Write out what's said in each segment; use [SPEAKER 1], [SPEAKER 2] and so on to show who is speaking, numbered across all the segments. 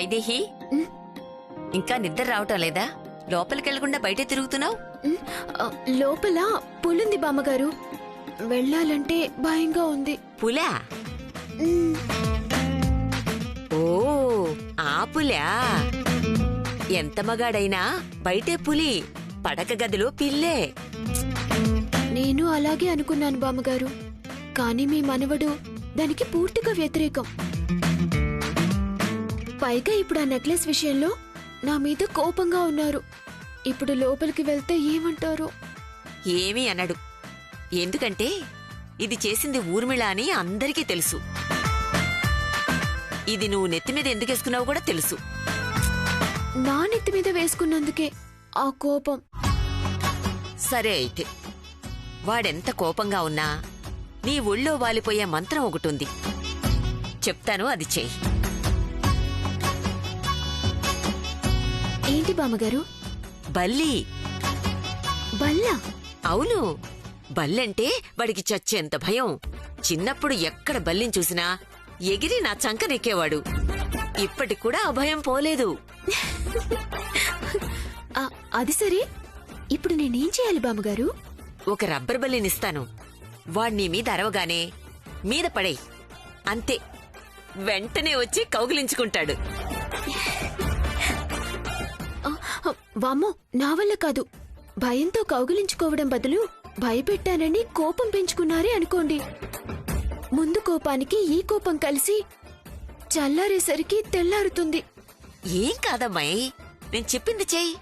[SPEAKER 1] వైదేహి, ఇంకా నిద్ర రావటం లేదా? లోపలికెళ్లకుండా బయటే తిరుగుతున్నావు?
[SPEAKER 2] లోపల పులుంది బామ్మగారు, వెళ్ళాలంటే భయంగా ఉంది.
[SPEAKER 1] పులా? ఓ, ఆ పులా. ఎంత మగాడైనా బయటే పులి, పడక గదిలో పిల్లే.
[SPEAKER 2] నేను అలాగే అనుకున్నాను బామ్మగారు, కానీ మీ మనవడు దానికి పూర్తిగా వ్యతిరేకం. పైగా ఇప్పుడు ఆ నెక్లెస్ విషయంలో నా మీద కోపంగా ఉన్నారు. ఇప్పుడు లోపలికి వెళ్తే ఏమంటారు?
[SPEAKER 1] ఏమీ అనడు. ఎందుకంటే ఇది చేసింది ఊర్మిళ అని అందరికీ తెలుసు. ఇది నువ్వు నెత్తిమీద ఎందుకేసుకున్నావు కూడా తెలుసు.
[SPEAKER 2] నా నెత్తి మీద వేసుకున్నందుకే ఆ కోపం.
[SPEAKER 1] సరే అయితే, వాడెంత కోపంగా ఉన్నా నీ ఒళ్ళో వాలిపోయే మంత్రం ఒకటుంది, చెప్తాను, అది చెయ్యి.
[SPEAKER 2] ఏంటి బామ్మగారు?
[SPEAKER 1] బల్లి.
[SPEAKER 2] బల్లా?
[SPEAKER 1] అవును, బల్లంటే వాడికి చచ్చేంత భయం. చిన్నప్పుడు ఎక్కడ బల్లిని చూసినా ఎగిరి నా చంకనెక్కేవాడు. ఇప్పటికూడా ఆ భయం పోలేదు.
[SPEAKER 2] అది సరే, ఇప్పుడు నేనేం చేయాలి బామ్మగారు?
[SPEAKER 1] ఒక రబ్బర్ బల్లినిస్తాను. వాణ్ణి మీద అరవగానే మీద పడేయ్, అంతే. వెంటనే వచ్చి కౌగిలించుకుంటాడు.
[SPEAKER 2] వామ్మో, నా వల్ల కాదు. భయంతో కౌగిలించుకోవడం బదులు భయపెట్టానని కోపం పెంచుకున్నారే అనుకోండి. ముందు కోపానికి ఈ కోపం కలిసి చల్లారేసరికి తెల్లారుతుంది.
[SPEAKER 1] ఏం కాదమ్మాయి, నేను చెప్పింది చెయ్యి.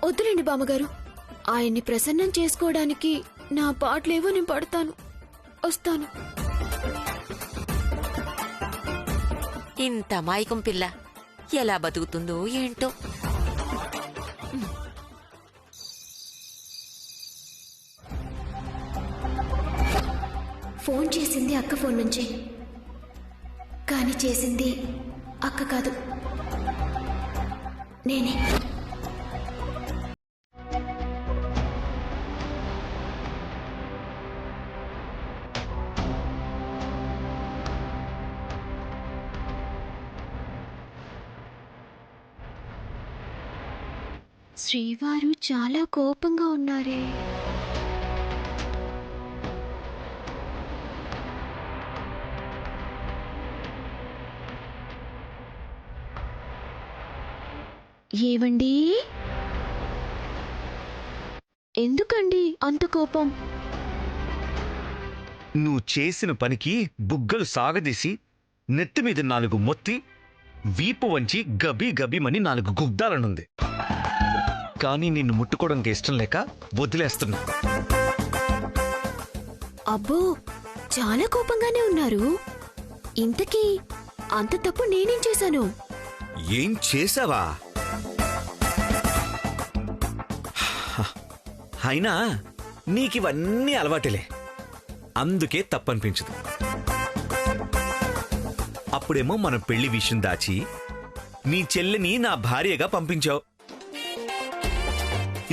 [SPEAKER 2] వద్దులేండి బామ్మగారు, ఆయన్ని ప్రసన్నం చేసుకోవడానికి నా పాటలేవో నేను పడతాను. వస్తాను.
[SPEAKER 1] ఇంత అమాయకం పిల్ల ఎలా బతుకుతుందో ఏంటో.
[SPEAKER 2] ఫోన్ చేసింది అక్క ఫోన్ నుంచి, కానీ చేసింది అక్క కాదు, నేనే. శ్రీవారు చాలా కోపంగా ఉన్నారే. ఏవండి, ఎందుకండి అంత కోపం?
[SPEAKER 3] నువ్వు చేసిన పనికి బుగ్గలు సాగదీసి నెత్తిమీద 4 మొత్తి వీపు వంచి గబీ గబీమని 4 గుగ్దాలనుంది. కానీ నిన్ను ముట్టుకోవడానికి ఇష్టం లేక వదిలేస్తున్నా.
[SPEAKER 2] అబ్బో, చాలా కోపంగానే ఉన్నారు. ఇంతకీ అంత తప్పు నేనేం చేశాను?
[SPEAKER 3] ఏం చేసావా? అయినా నీకివన్నీ అలవాటులే, అందుకే తప్పనిపించదు. అప్పుడేమో మన పెళ్లి విషయం దాచి నీ చెల్లిని నా భార్యగా పంపించావు.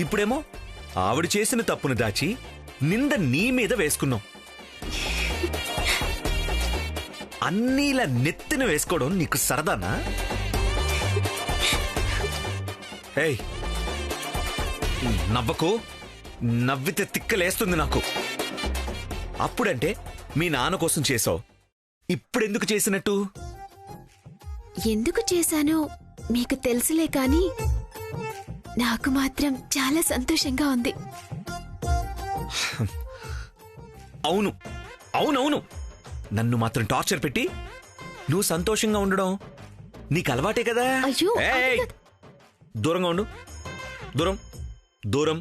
[SPEAKER 3] ఇప్పుడేమో ఆవిడ చేసిన తప్పును దాచి నింద నీ మీద వేసుకున్నావు. అన్నీ ఇలా నెత్తిన వేసుకోవడం నీకు సరదానా? ఏయ్, నవ్వకు. నవ్వితే తిక్కలేస్తుంది నాకు. అప్పుడంటే మీ నాన్న కోసం చేసావు, ఇప్పుడెందుకు చేసినట్టు?
[SPEAKER 2] ఎందుకు చేశానో మీకు తెలుసులే, కానీ నాకు మాత్రం చాలా సంతోషంగా ఉంది.
[SPEAKER 3] అవును, అవునవును. నన్ను మాత్రం టార్చర్ పెట్టి నువ్వు సంతోషంగా ఉండడం నీకు అలవాటే కదా.
[SPEAKER 2] అయ్యో,
[SPEAKER 3] ఏయ్, దూరంగా ఉండు. దూరం దూరం.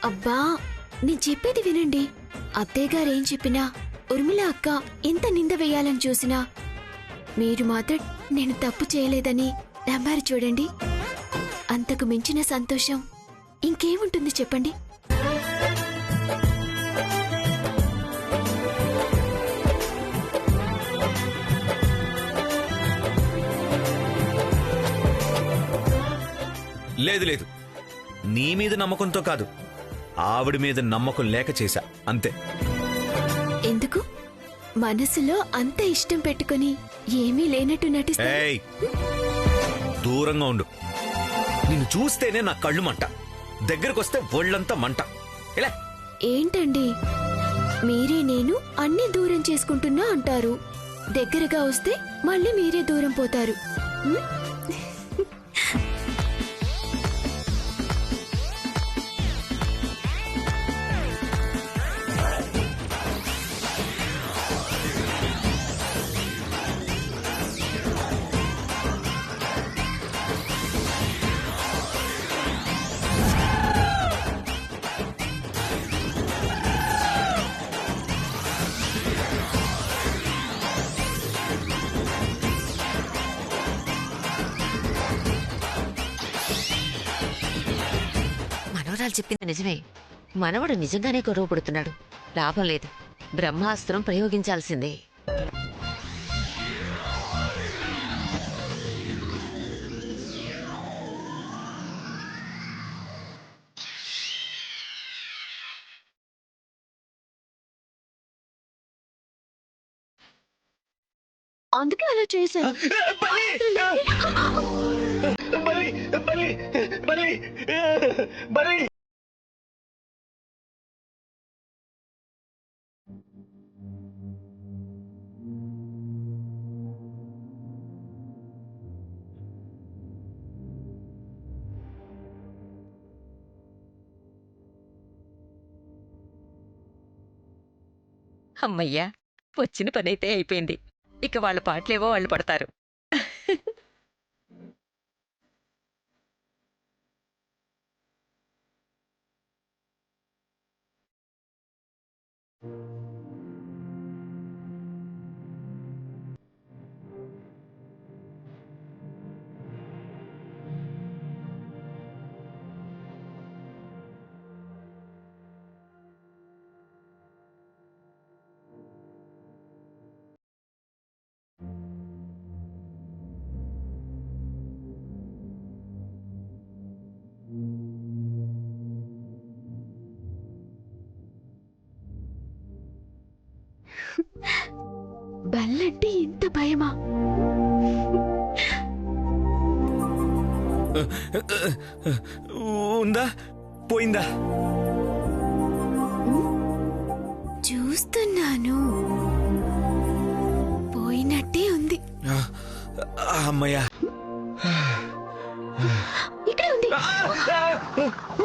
[SPEAKER 2] అబ్బా, నేను చెప్పేది వినండి. అత్తయ్య గారేం చెప్పినా, ఉర్మిళ అక్క ఎంత నింద వేయాలని చూసినా మీరు మాత్రం నేను తప్పు చేయలేదని నమ్మారు చూడండి. అంతకు మించిన సంతోషం ఇంకేముంటుంది చెప్పండి?
[SPEAKER 3] లేదు లేదు, నీ మీద నమ్మకంతో కాదు, ఆవిడ మీద నమ్మకం లేక చేశా, అంతే.
[SPEAKER 2] ఎందుకు? మనసులో అంత ఇష్టం పెట్టుకుని ఏమీ లేనట్టు నటిస్తా.
[SPEAKER 3] ఏయ్, దూరంగా ఉండు. నిన్ను చూస్తేనే నా కళ్ళు మంట, దగ్గరకొస్తే ఒళ్ళంతా మంట. ఇలా
[SPEAKER 2] ఏంటండి మీరే నేను అన్ని దూరం చేసుకుంటున్నా అంటారు, దగ్గరగా వస్తే మళ్ళీ మీరే దూరం పోతారు. ఉం?
[SPEAKER 1] మనవరాలు చెప్పింది నిజమే. మనవడు నిజంగానే గొడవపడుతున్నాడు. లాభం లేదు, బ్రహ్మాస్త్రం ప్రయోగించాల్సిందే.
[SPEAKER 2] అందుకే అలా చేశాను.
[SPEAKER 1] అమ్మయ్యా, వచ్చిన పనైతే అయిపోయింది. ఇక వాళ్ళ పాటలేవో వాళ్ళు పడతారు.
[SPEAKER 2] బల్లంటే ఇంత భయమా?
[SPEAKER 3] ఉందా పోయిందా?
[SPEAKER 2] చూస్తున్నాను, పోయినట్టే ఉంది.
[SPEAKER 3] అమ్మయ్యా,
[SPEAKER 2] ఇక్కడే ఉంది.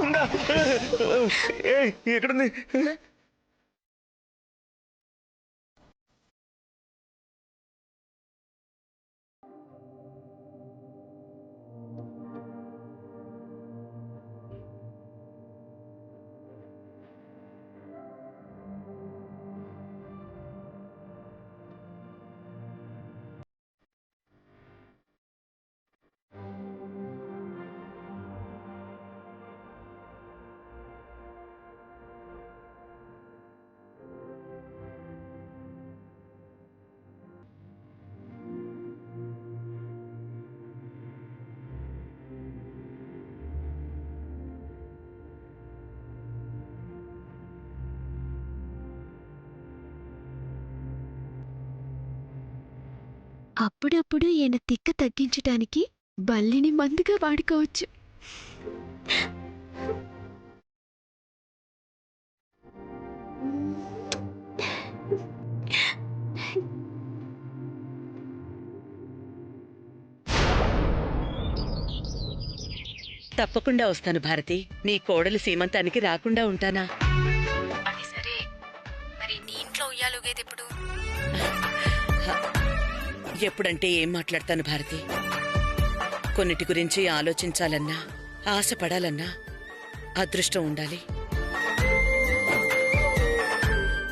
[SPEAKER 3] ఉందా? ఎక్కడుంది?
[SPEAKER 2] అప్పుడప్పుడు ఈయన తిక్క తగ్గించటానికి బల్లిని మందుగా వాడుకోవచ్చు.
[SPEAKER 4] తప్పకుండా వస్తాను భారతి. నీ కోడలు సీమంతానికి రాకుండా ఉంటానా?
[SPEAKER 2] అది సరే, మరి నీ ఇంట్లో ఉయ్యాలుగేది ఎప్పుడు?
[SPEAKER 4] ఎప్పుడంటే ఏం మాట్లాడతాను భారతి? కొన్నిటి గురించి ఆలోచించాలన్నా, ఆశపడాలన్నా అదృష్టం ఉండాలి.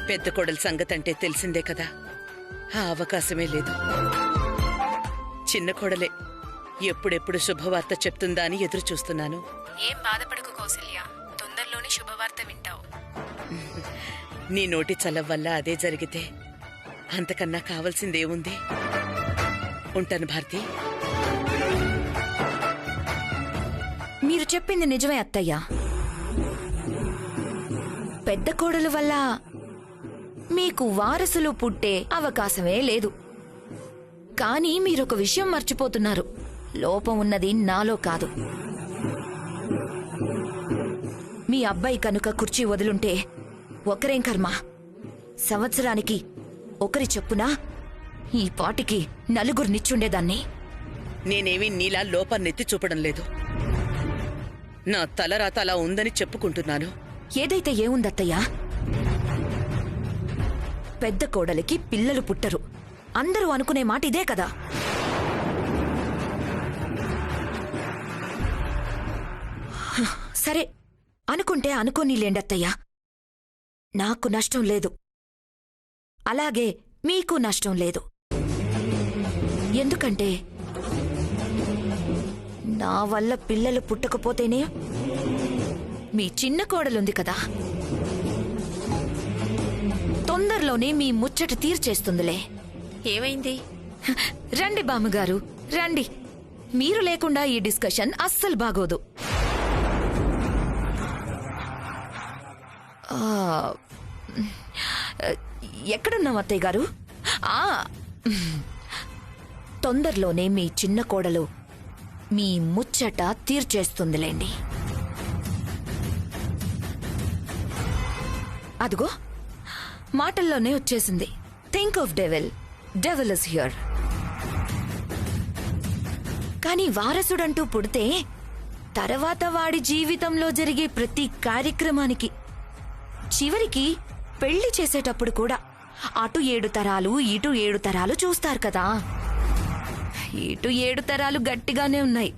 [SPEAKER 4] పెద్ద కోడల సంగతంటే తెలిసిందే కదా, ఆ అవకాశమే లేదు. చిన్న కోడలే ఎప్పుడెప్పుడు శుభవార్త చెప్తుందా అని ఎదురు చూస్తున్నాను.
[SPEAKER 2] ఏం బాధపడకు కౌసల్య, తొందరలోనే శుభవార్త వింటావు.
[SPEAKER 4] నీ నోటి చలవ వల్ల అదే జరిగితే అంతకన్నా కావాల్సిందేముంది? ఉంటాను భారతి.
[SPEAKER 5] మీరు చెప్పింది నిజమే అత్తయ్య. పెద్ద కోడలు వల్ల మీకు వారసులు పుట్టే అవకాశమే లేదు. కానీ మీరొక విషయం మర్చిపోతున్నారు. లోపం ఉన్నది నాలో కాదు. మీ అబ్బాయి కనుక కుర్చీ వదులుంటే ఒకరేం కర్మ, సంవత్సరానికి ఒకరి చెప్పున ఈ పాటికి నలుగురినిచ్చుండేదాన్ని.
[SPEAKER 4] నేనేమీ నీలా లోపాన్నెత్తి చూపడం లేదు. నా తలరాత అలా ఉందని చెప్పుకుంటున్నాను.
[SPEAKER 5] ఏదైతే ఏముందత్తయ్యా, పెద్ద కోడలికి పిల్లలు పుట్టరు. అందరూ అనుకునే మాట ఇదే కదా. సరే అనుకుంటే అనుకోనీలేండత్తయ్యా, నాకు నష్టం లేదు, అలాగే మీకు నష్టం లేదు. ఎందుకంటే నా వల్ల పిల్లలు పుట్టకపోతేనే మీ చిన్న కోడలుంది కదా, తొందరలోనే మీ ముచ్చట తీర్చేస్తుందిలే.
[SPEAKER 1] ఏమైంది?
[SPEAKER 5] రండి బామ్మగారు, రండి. మీరు లేకుండా ఈ డిస్కషన్ అస్సలు బాగోదు. ఎక్కడున్నాం అత్తయ్య గారు? తొందరలోనే మీ చిన్న కోడలు మీ ముచ్చట తీర్చేస్తుందిలేండి. అదిగో మాటల్లోనే వచ్చేసింది. Think of devil, devil is here. కానీ వారసుడంటూ పుడితే తర్వాత వాడి జీవితంలో జరిగే ప్రతి కార్యక్రమానికి, చివరికి పెళ్లి చేసేటప్పుడు కూడా అటు 7 తరాలు ఇటు 7 తరాలు చూస్తారు కదా. ఇటు 7 తరాలు గట్టిగానే ఉన్నాయి,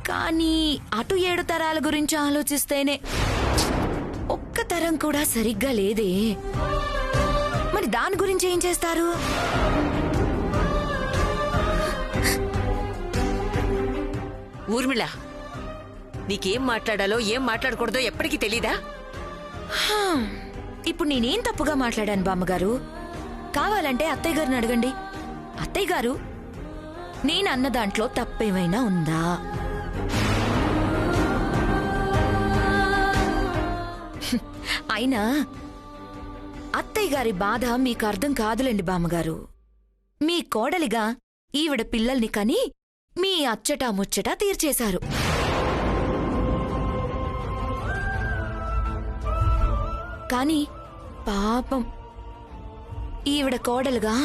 [SPEAKER 5] కానీ అటు 7 తరాల గురించి ఆలోచిస్తేనే ఒక్క తరం కూడా సరిగ్గా లేదే. మరి దాని గురించి ఏం చేస్తారు?
[SPEAKER 1] ఊర్మిళ, నీకేం మాట్లాడాలో ఏం మాట్లాడకూడదో ఎప్పటికీ తెలీదా?
[SPEAKER 5] ఇప్పుడు నేనేం తప్పుగా మాట్లాడాను బామ్మగారు? కావాలంటే అత్తయ్య గారిని అడగండి. అత్తయ్య గారు, నేను అన్న దాంట్లో తప్పేమైనా ఉందా? అయినా అత్తయ్య గారి బాధ మీకు అర్థం కాదులేండి బామ్మగారు. మీ కోడలిగా ఈవిడ పిల్లల్ని కని మీ అచ్చటా ముచ్చటా తీర్చేశారు. కాని పాపం ఈవిడ కోడలుగా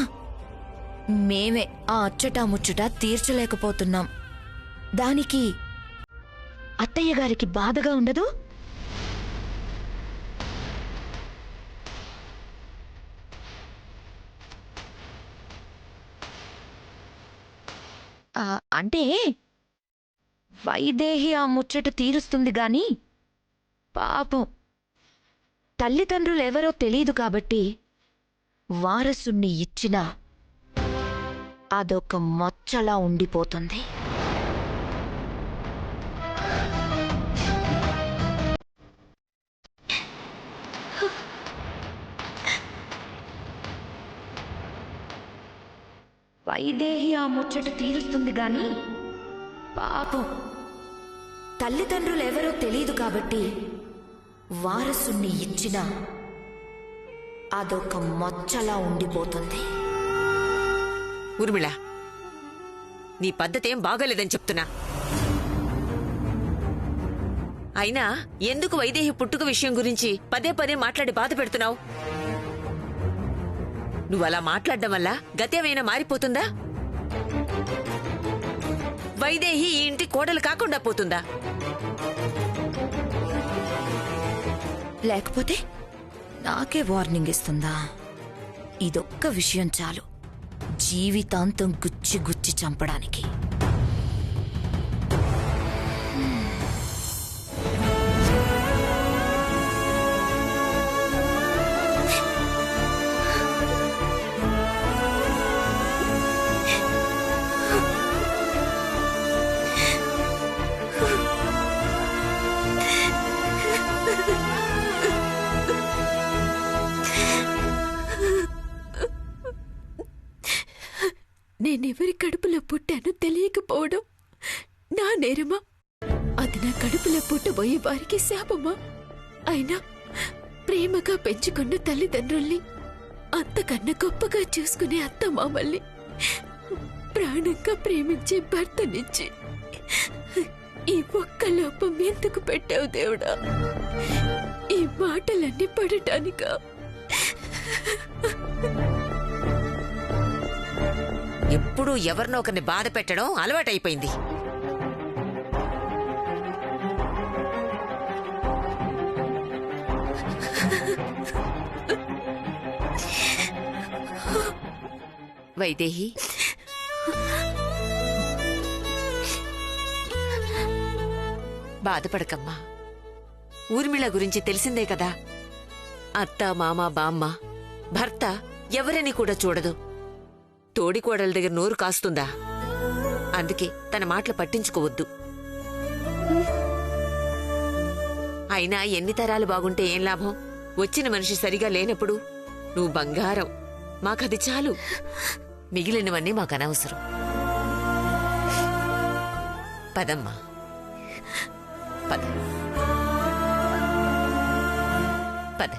[SPEAKER 5] మేమే ఆ అచ్చటా ముచ్చటా తీర్చలేకపోతున్నాం. దానికి అత్తయ్య గారికి బాధగా ఉండదు? అంటే వైదేహి ఆ ముచ్చట తీరుస్తుంది గాని పాపం తల్లిదండ్రులు ఎవరో తెలీదు కాబట్టి వారసుణ్ణి ఇచ్చినా అదొక మచ్చలా ఉండిపోతుంది. వైదేహి ఆ ముచ్చట తీరుస్తుంది గాని పాపం తల్లిదండ్రులు ఎవరో తెలీదు కాబట్టి వారసుణ్ణి ఇచ్చినా అదొక మచ్చలా ఉండిపోతుంది.
[SPEAKER 1] ఊర్మిళ, నీ పద్ధతేం బాగాలేదని చెప్తున్నా. అయినా ఎందుకు వైదేహి పుట్టుక విషయం గురించి పదే పదే మాట్లాడి బాధ పెడుతున్నావు? నువ్వలా మాట్లాడడం వల్ల గతేమైనా మారిపోతుందా? వైదేహి ఈ ఇంటి కోడలు కాకుండా పోతుందా?
[SPEAKER 5] లేకపోతే నాకే వార్నింగ్ ఇస్తుందా? ఇదొక్క విషయం చాలు జీవితాంతం గుచ్చి గుచ్చి చంపడానికి.
[SPEAKER 2] నేనెవరి కడుపులో పుట్టానో తెలియకపోవడం నా నేరమా? అది నా కడుపులో పుట్టబోయే వారికి శాపమా? అయినా ప్రేమగా పెంచుకున్న తల్లిదండ్రుల్ని, అంతకన్నా గొప్పగా చూసుకునే అత్తమామల్ని, ప్రాణంగా ప్రేమించే భర్తనిచ్చి ఈ ఒక్క లోపం ఎందుకు పెట్టావు దేవుడా? ఈ మాటలన్నీ పడటానికా?
[SPEAKER 1] ఎప్పుడూ ఎవరినో ఒకరిని బాధ పెట్టడం అలవాటైపోయింది. వైదేహి, బాధపడకమ్మా. ఊర్మిళ గురించి తెలిసిందే కదా. అత్త, మామ, బామ్మ, భర్త ఎవరని కూడా చూడదు. తోడికోడల దగ్గర నోరు కాస్తుందా? అందుకే తన మాటలు పట్టించుకోవద్దు. అయినా ఎన్ని తరాలు బాగుంటే ఏం లాభం? వచ్చిన మనిషి సరిగా లేనప్పుడు నువ్వు బంగారం. మాకది చాలు. మిగిలినవన్నీ మాకనవసరం. పదమ్మా, పద పద.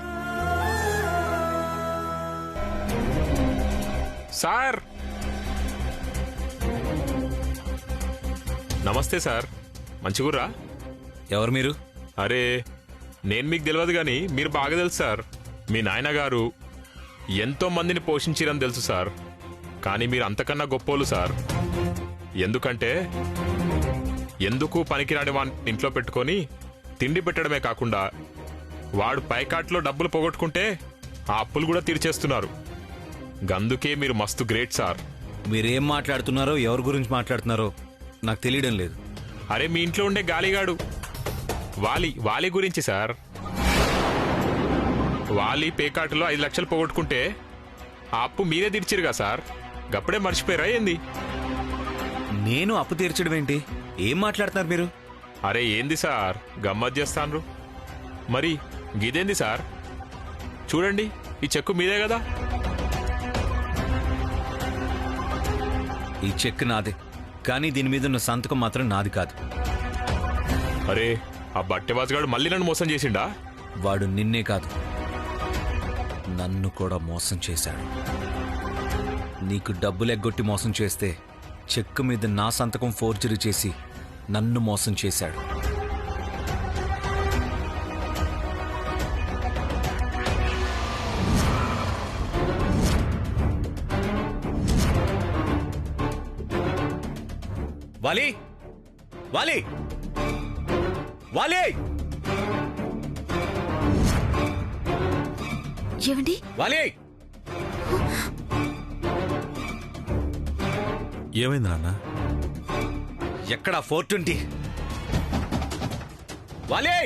[SPEAKER 6] సార్ నమస్తే సార్. మంచిగుర్రా?
[SPEAKER 7] ఎవరు మీరు?
[SPEAKER 6] అరే, నేను మీకు తెలియదు గాని మీరు బాగా తెలుసు సార్. మీ నాయనగారు ఎంతో మందిని పోషించిరని తెలుసు సార్. కానీ మీరు అంతకన్నా గొప్పోళ్ళు సార్. ఎందుకంటే ఎందుకు పనికిరాని వాడిని ఇంట్లో పెట్టుకొని తిండి పెట్టడమే కాకుండా వాడు పైకాట్లో డబ్బులు పోగొట్టుకుంటే ఆ అప్పులు కూడా తీర్చేస్తున్నారు. గందుకే మీరు మస్తు గ్రేట్ సార్.
[SPEAKER 7] మీరేం మాట్లాడుతున్నారో, ఎవరి గురించి మాట్లాడుతున్నారో నాకు తెలియడం లేదు.
[SPEAKER 6] అరే, మీ ఇంట్లో ఉండే గాలిగాడు వాలి గురించి సార్. వాలి పేకాటలో 5 లక్షలు పోగొట్టుకుంటే ఆ అప్పు మీరే తీర్చిరుగా సార్. గప్పుడే మర్చిపోయారా ఏంది?
[SPEAKER 7] నేను అప్పు తీర్చడం ఏంటి? ఏం మాట్లాడుతున్నారు మీరు?
[SPEAKER 6] అరే ఏంది సార్ గమ్మత్ చేస్తాన్రు? మరి గిదేంది సార్? చూడండి, ఈ చెక్కు మీదే కదా.
[SPEAKER 7] ఈ చెక్ నాదే, కానీ దీని మీద ఉన్న సంతకం మాత్రం నాది కాదు.
[SPEAKER 6] అరే, ఆ బట్టెవాజగాడు మళ్ళీ నన్ను మోసం చేసిండా?
[SPEAKER 7] వాడు నిన్నే కాదు, నన్ను కూడా మోసం చేశాడు. నీకు డబ్బులు ఎగ్గొట్టి మోసం చేస్తే చెక్ మీద నా సంతకం ఫోర్జరీ చేసి నన్ను మోసం చేశాడు. వాలి, వాలి, వాలి,
[SPEAKER 2] ఏమండి?
[SPEAKER 7] వాలి!
[SPEAKER 8] ఏమైంది నాన్న?
[SPEAKER 7] ఎక్కడా 420? వాలి!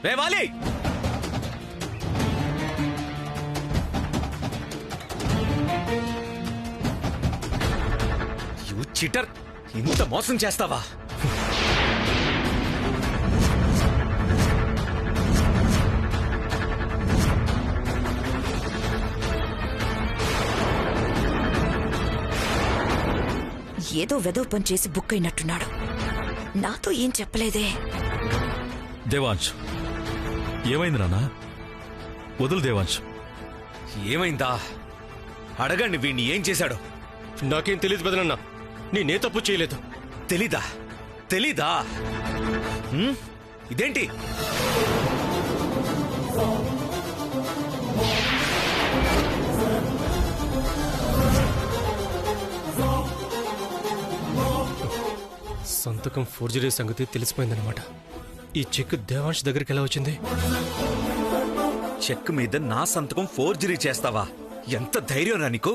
[SPEAKER 7] రే వాలి! You cheater! ఇంత మోసం చేస్తావా?
[SPEAKER 5] ఏదో వెదవ పని చేసి బుక్ అయినట్టున్నాడు. నాతో ఏం చెప్పలేదే.
[SPEAKER 8] దేవాంశ్, ఏమైంది నాన్న? వదులు దేవాంశ్.
[SPEAKER 7] ఏమైందా? అడగండి వీణ్ణి ఏం చేశాడో.
[SPEAKER 9] నాకేం తెలియదు పెదనన్నా, నేనే తప్పు చేయలేదు.
[SPEAKER 7] తెలీదా? తెలీదా? ఇదేంటి?
[SPEAKER 9] సంతకం ఫోర్జరీ సంగతి తెలిసిపోయిందనమాట. ఈ చెక్ దేవాంశ్ దగ్గరికి ఎలా వచ్చింది?
[SPEAKER 7] చెక్ మీద నా సంతకం ఫోర్జరీ చేస్తావా? ఎంత ధైర్యం రా నీకు?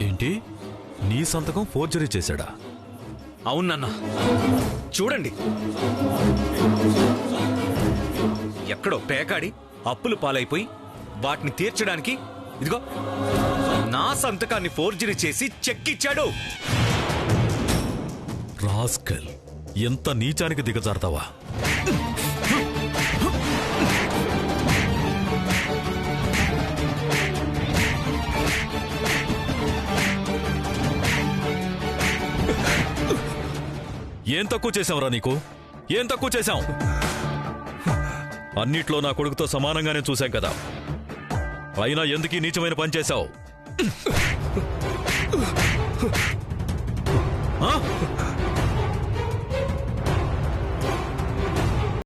[SPEAKER 8] ఏంటి, నీ సంతకం ఫోర్జరీ చేశాడా?
[SPEAKER 7] అవునన్నా, చూడండి. ఎక్కడో పేకాడి అప్పులు పాలైపోయి వాటిని తీర్చడానికి ఇదిగో నా సంతకాన్ని ఫోర్జరీ చేసి చెక్ ఇచ్చాడు.
[SPEAKER 8] రాస్కల్, ఎంత నీచానికి దిగజారుతావా? ఏం తక్కువ చేశావురా నీకు? ఏం తక్కువ చేశావు? అన్నిట్లో నా కొడుకుతో సమానంగానే చూశాం కదా, అయినా ఎందుకు ఈ నీచమైన పని చేశావు?